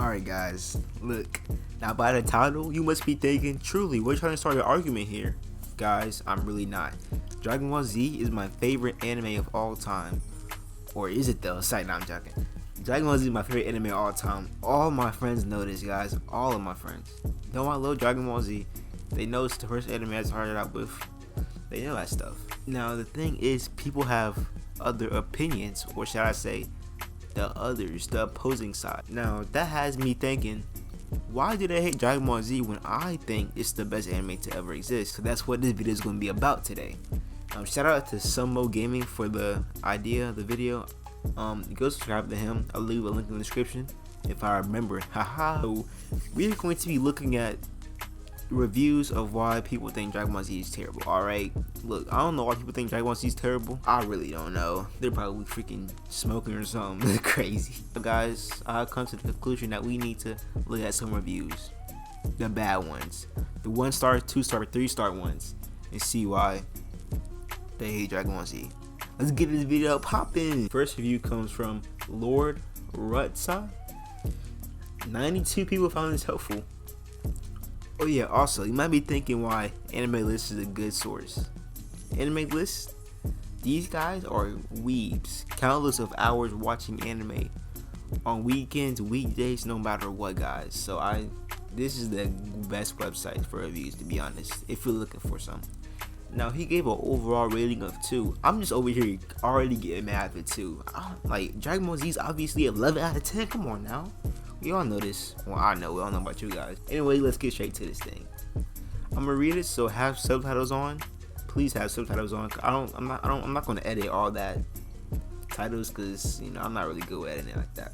Alright guys, look, now by the title, you must be thinking, truly, we're trying to start an argument here. Guys, I'm really not. Dragon Ball Z is my favorite anime of all time. Or is it though? Sike, no, I'm joking. Dragon Ball Z is my favorite anime of all time. All my friends know this, guys. All of my friends. Know I love Dragon Ball Z. They know it's the first anime I started out with. They know that stuff. Now the thing is, people have other opinions, or should I say, the opposing side. Now that has me thinking, why do they hate Dragon Ball Z when I think it's the best anime to ever exist? So that's what this video is going to be about today. Shout out to Sumo Gaming for the idea of the video. Go subscribe to him. I'll leave a link in the description if I remember. Haha. So we're going to be looking at reviews of why people think Dragon Ball Z is terrible. Alright, look, I don't know why people think Dragon Ball Z is terrible. I really don't know. They're probably freaking smoking or something crazy. But guys, I've come to the conclusion that we need to look at some reviews, the bad ones, the 1-star, 2-star, 3-star ones, and see why they hate Dragon Ball Z. Let's get this video popping. First review comes from Lord Rutsa. 92 people found this helpful. Oh yeah, also, you might be thinking why Anime List is a good source. Anime List? These guys are weebs. Countless of hours watching anime on weekends, weekdays, no matter what, guys. So this is the best website for reviews, to be honest, if you're looking for some. Now, he gave an overall rating of 2. I'm just over here already getting mad at 2. Like, Dragon Ball Z is obviously 11 out of 10. Come on now. We all know this. Well, I know. We all know about you guys. Anyway, let's get straight to this thing. I'm gonna read it, so have subtitles on. Please have subtitles on. I'm not gonna edit all that titles, cause I'm not really good with editing like that.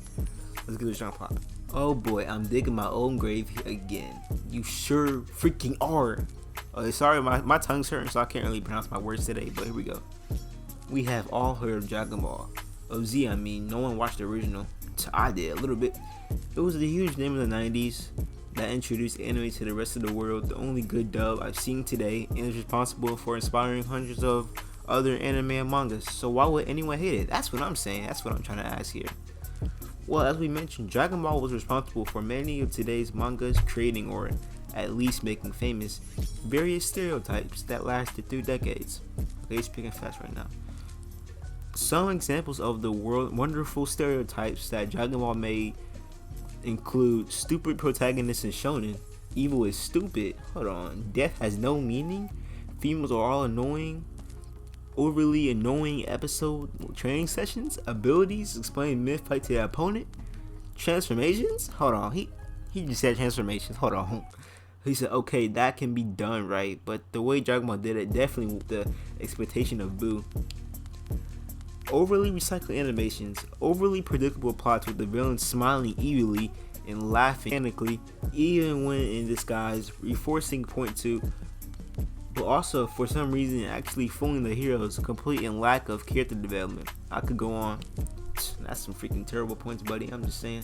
Let's get this jump pop. Oh boy, I'm digging my own grave again. You sure freaking are. Sorry, my tongue's hurting, so I can't really pronounce my words today. But here we go. We have all heard of Dragon Ball. Of Z, I mean, no one watched the original. I did a little bit. It was a huge name in the 90s that introduced anime to the rest of the world. The only good dub I've seen today, and is responsible for inspiring hundreds of other anime and mangas. So why would anyone hate it? That's what I'm saying. That's what I'm trying to ask here. Well, as we mentioned, Dragon Ball was responsible for many of today's mangas, creating or at least making famous various stereotypes that lasted through decades. Okay, speaking fast right now. Some examples of the wonderful stereotypes that Dragon Ball made include stupid protagonists in shonen. Evil is stupid. Hold on. Death has no meaning. Females are all annoying. Overly annoying episode training sessions. Abilities explain myth fight to the opponent. Transformations. Hold on. He just said transformations. Hold on. He said, okay, that can be done, right? But the way Dragon Ball did it, definitely with the expectation of Boo. Overly recycled animations, overly predictable plots with the villain smiling evilly and laughing panically, even when in disguise, reinforcing point 2, but also for some reason actually fooling the heroes, complete and lack of character development. I could go on. That's some freaking terrible points, buddy. I'm just saying.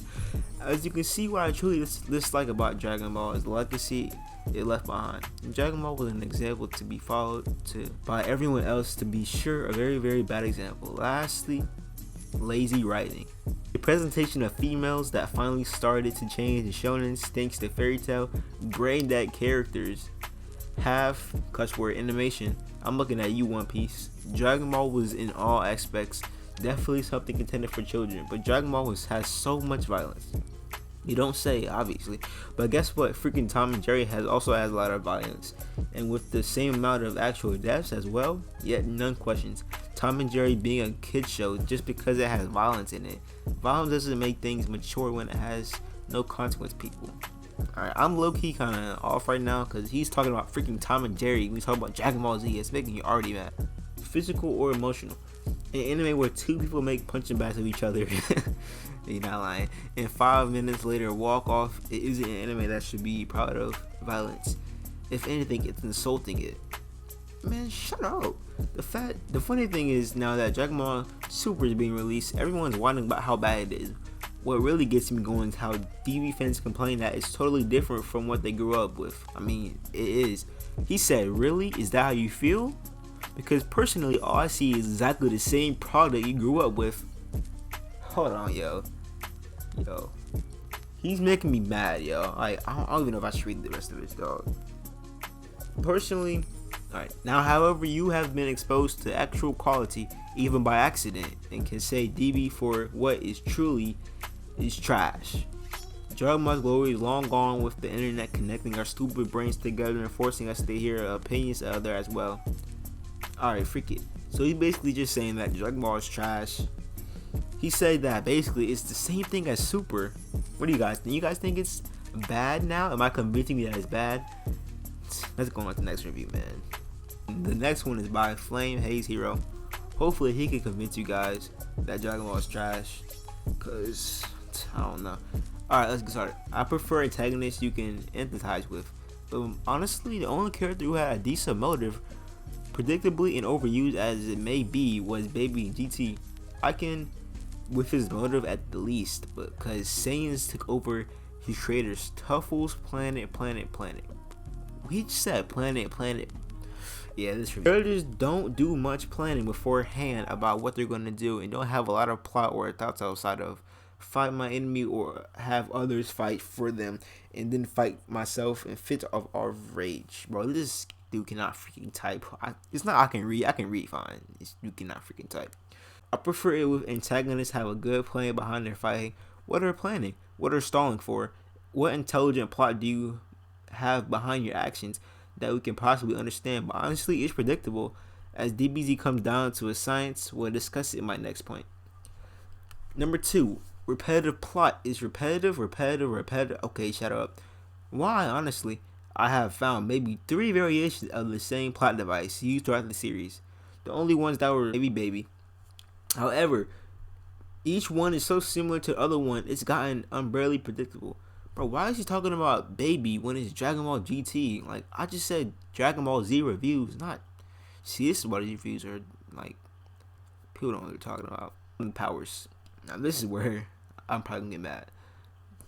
As you can see, what I truly dislike about Dragon Ball is the legacy it left behind. And Dragon Ball was an example to be followed by everyone else, to be sure, a very, very bad example. Lastly, lazy writing. The presentation of females that finally started to change in shonen thanks to fairy tale, brain dead characters, half clutch word animation. I'm looking at you, One Piece. Dragon Ball was in all aspects definitely something intended for children, but Dragon Ball has so much violence. You don't say, obviously, but guess what? Freaking Tom and Jerry also has a lot of violence, and with the same amount of actual deaths as well. Yet none questions Tom and Jerry being a kid show just because it has violence in it. Violence doesn't make things mature when it has no consequence, people. Alright, I'm low-key kind of off right now because he's talking about freaking Tom and Jerry. We talking about Dragon Ball Z. It's making you already mad. Physical or emotional. An anime where 2 people make punching bags of each other. You're not lying. And 5 minutes later walk off. It isn't an anime that should be proud of violence. If anything, it's insulting it. Man, shut up. The funny thing is, now that Dragon Ball Super is being released, everyone's whining about how bad it is. What really gets me going is how DB fans complain that it's totally different from what they grew up with. I mean, it is. He said, really? Is that how you feel? Because personally, all I see is exactly the same product you grew up with. Hold on, yo. He's making me mad, yo. Like, I don't even know if I should read the rest of his dog. Personally, alright. Now, however, you have been exposed to actual quality, even by accident, and can say DB for what is truly is trash. Dragon Ball's glory is long gone, with the internet connecting our stupid brains together and forcing us to hear opinions of other as well. Alright, freak it. So he's basically just saying that Dragon Ball is trash. He said that basically it's the same thing as Super. What do you guys think? You guys think it's bad now? Am I convincing you that it's bad? Let's go on to the next review, man. The next one is by Flame Haze Hero. Hopefully he can convince you guys that Dragon Ball is trash, cause I don't know. Alright, let's get started. I prefer antagonists you can empathize with, but honestly the only character who had a decent motive, predictably and overused as it may be, was Baby GT. I can with his motive at the least, but cause Saiyans took over his creators Tuffle's planet. We just said planet. Yeah, this review. Characters don't do much planning beforehand about what they're gonna do, and don't have a lot of plot or thoughts outside of fight my enemy or have others fight for them, and then fight myself and fit of our rage. Bro, this dude cannot freaking type. It's not I can read fine. You cannot freaking type. I prefer it with antagonists have a good plan behind their fighting. What are planning? What are stalling for? What intelligent plot do you have behind your actions that we can possibly understand? But honestly, it's predictable. As DBZ comes down to a science, we'll discuss it in my next point. Number 2, repetitive plot is repetitive. Okay, shut up. Why? Honestly, I have found maybe 3 variations of the same plot device used throughout the series. The only ones that were baby. However, each one is so similar to the other one, it's gotten unbearably predictable. Bro, why is he talking about baby when it's Dragon Ball GT? Like, I just said Dragon Ball Z reviews, not... See, this is what these reviews are, like, people don't know what they're talking about. Powers. Now, this is where I'm probably gonna get mad.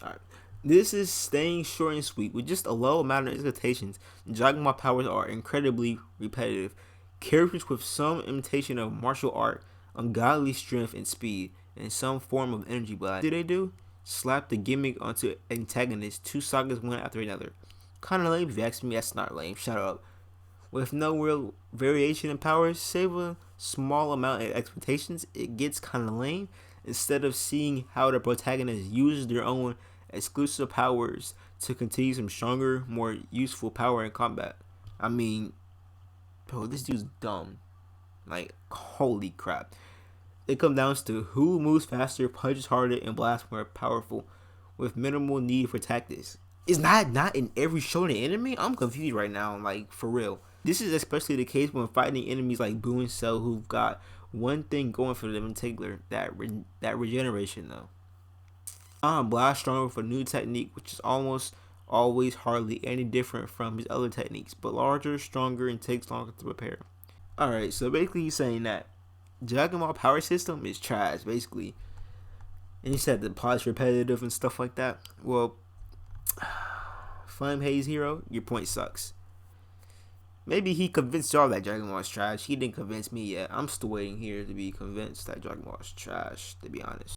Alright. This is staying short and sweet. With just a low amount of expectations, Dragon Ball powers are incredibly repetitive. Characters with some imitation of martial art, ungodly strength and speed, and some form of energy blast. What do they do? Slap the gimmick onto antagonists 2 sagas one after another. Kinda lame if you ask me. That's not lame, shut up. With no real variation in powers, save a small amount of expectations, it gets kinda lame. Instead of seeing how the protagonist uses their own exclusive powers to continue some stronger, more useful power in combat. I mean, bro, this dude's dumb. Like, holy crap. It comes down to who moves faster, punches harder, and blasts more powerful, with minimal need for tactics. Is that not in every shonen anime? I'm confused right now, like, for real. This is especially the case when fighting enemies like Boo and Cell, who've got one thing going for them in particular, that regeneration though. Blast stronger with a new technique, which is almost always hardly any different from his other techniques, but larger, stronger, and takes longer to prepare. Alright, so basically he's saying that Dragon Ball power system is trash, basically. And he said the plot's repetitive and stuff like that. Well, Flame Haze Hero, your point sucks. Maybe he convinced y'all that Dragon Ball is trash. He didn't convince me yet. I'm still waiting here to be convinced that Dragon Ball is trash, to be honest.